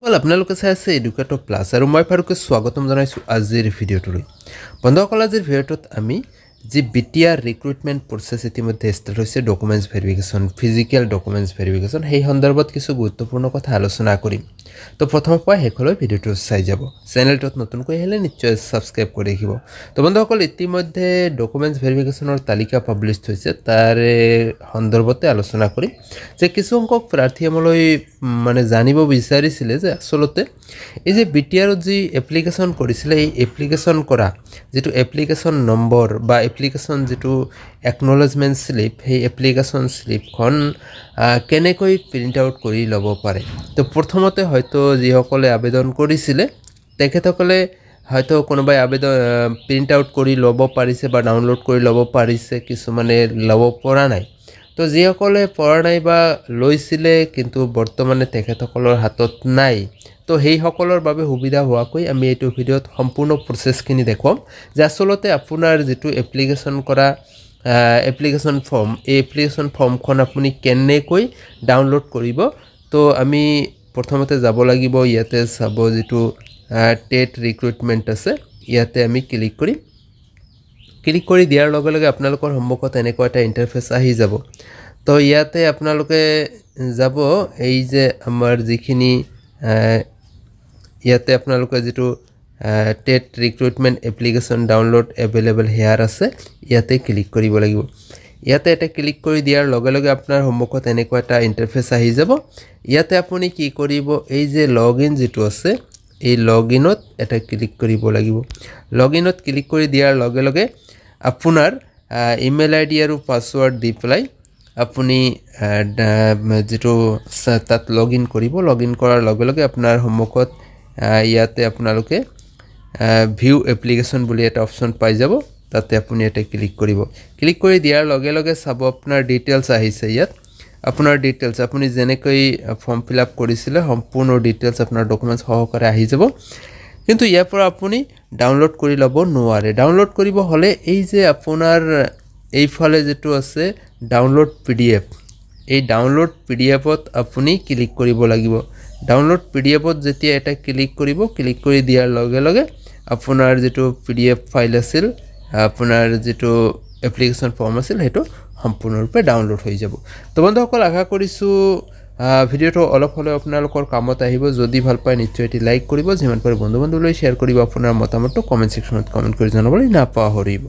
আপোনালোকে চাই আছে এডুকেটৰ প্লাছ আৰু মই ফাৰুকে স্বাগতম জনাইছোঁ আজিৰ ভিডিঅ'টোলৈ। বন্ধুসকল, আজিৰ ভিডিঅ'টোত আমি যি বিটিআৰ ৰিক্ৰুটমেণ্ট প্ৰচেছ ইতিমধ্যে ষ্টাৰ্ট হৈছে, documents verification, physical documents verification, সেই সন্দৰ্ভত কিছু গুৰুত্বপূৰ্ণ কথা আলোচনা কৰিম। তো প্ৰথমৰ পৰা শেষলৈ ভিডিঅ'টো চাই যাব। চেনেলটোত নতুনকৈ আহিলে নিশ্চয় ছাবস্ক্ৰাইব কৰি ৰাখিব। তো বন্ধুসকল, ইতিমধ্যে ডকুমেণ্টছ ভেৰিফিকেশ্যনৰ তালিকা পাব্লিছ হৈছে, তাৰে সন্দৰ্ভতে আলোচনা কৰিম যে কিছু সংখ্যক প্ৰাৰ্থীয়ে মোলৈ জানিব বিচাৰিছিলে যে আচলতে এই যে বিটিআৰত যি এপ্লিকেশ্যন কৰিছিলে, এই এপ্লিকেশ্যন কৰা যিটো এপ্লিকেশ্যন নম্বৰ বা এপ্লিকেশ্যন যিটো একনলেজমেণ্ট শ্লিপ, সেই এপ্লিকেশ্যন শ্লিপখন কেনেকৈ প্ৰিণ্ট আউট কৰি ল'ব পাৰে। তো প্ৰথমতে হয়তো যিসকলে আবেদন কৰিছিলে তেখেতসকলে হয়তো কোনোবাই প্ৰিণ্ট আউট কৰি ল'ব পাৰিছে বা ডাউনলোড কৰি ল'ব পাৰিছে, কিছুমানে ল'ব পৰা নাই। তো যিসকলে পৰা নাই বা লৈছিলে কিন্তু বৰ্তমানে তেখেতসকলৰ হাতত নাই, তো সেইসকলৰ বাবে সুবিধা হোৱাকৈ আমি এইটো ভিডিঅ'ত সম্পূৰ্ণ প্ৰচেছখিনি দেখুৱাম যে আচলতে আপোনাৰ যিটো এপ্লিকেশ্যন কৰা এপ্লিকেশ্যন ফৰ্ম, এই এপ্লিকেশ্যন ফৰ্মখন আপুনি কেনেকৈ ডাউনলোড কৰিব। তো আমি প্ৰথমতে যাব লাগিব, ইয়াতে চাব যিটো টেট ৰিক্ৰুটমেণ্ট আছে, ইয়াতে আমি ক্লিক কৰিম। ক্লিক কৰি দিয়াৰ লগে লগে আপোনালোকৰ সন্মুখত এনেকুৱা এটা ইণ্টাৰফেচ আহি যাব। তো ইয়াতে আপোনালোকে যাব এই যে আমাৰ যিখিনি ইয়াতে আপোনালোকে যিটো TET recruitment application download available hair আছে, ইয়াতে ক্লিক কৰিব লাগিব। ইয়াতে এটা ক্লিক কৰি দিয়াৰ লগে লগে আপোনাৰ সন্মুখত এনেকুৱা এটা ইণ্টাৰফেচ আহি যাব। ইয়াতে আপুনি কি কৰিব, এই যে লগ ইন যিটো আছে, এই লগ ইনত এটা ক্লিক কৰিব লাগিব। লগ ইনত ক্লিক কৰি দিয়াৰ লগে লগে আপোনাৰ ইমেইল আই ডি আৰু পাছৱৰ্ড দি পেলাই আপুনি যিটো তাত লগ ইন কৰিব। লগ ইন কৰাৰ লগে লগে আপোনাৰ সন্মুখত ইয়াতে আপোনালোকে ভিউ এপ্লিকেশ্যন বুলি এটা অপশ্যন পাই যাব, তাতে আপুনি এটা ক্লিক কৰিব। ক্লিক কৰি দিয়াৰ লগে লগে চাব আপোনাৰ ডিটেইলছ আহিছে। ইয়াত আপোনাৰ ডিটেইলছ, আপুনি যেনেকৈ ফৰ্ম ফিল আপ কৰিছিলে সম্পূৰ্ণ ডিটেইলছ আপোনাৰ ডকুমেণ্টছ সহকাৰে আহি যাব। কিন্তু ইয়াৰ পৰা আপুনি ডাউনলোড কৰি ল'ব নোৱাৰে। ডাউনলোড কৰিব হ'লে এই যে আপোনাৰ এইফালে যিটো আছে ডাউনলোড PDF, এই ডাউনলোড PDFত আপুনি ক্লিক কৰিব লাগিব। ডাউনলোড PDFত যেতিয়া এটা ক্লিক কৰিব, ক্লিক কৰি দিয়াৰ লগে লগে আপোনাৰ যিটো PDF ফাইল আছিল, আপোনাৰ যিটো এপ্লিকেশ্যন ফৰ্ম আছিল, সেইটো সম্পূৰ্ণৰূপে ডাউনলোড হৈ যাব। তো বন্ধুসকল, আশা কৰিছোঁ ভিডিঅ'টো অলপ হ'লেও আপোনালোকৰ কামত আহিব। যদি ভাল পায় নিশ্চয় এটি লাইক কৰিব, যিমান পাৰে বন্ধু বান্ধৱীলৈ শ্বেয়াৰ কৰিব। আপোনাৰ মতামতটো কমেণ্ট ছেকশ্যনত কমেণ্ট কৰি জনাবলৈ নাপাহৰিব।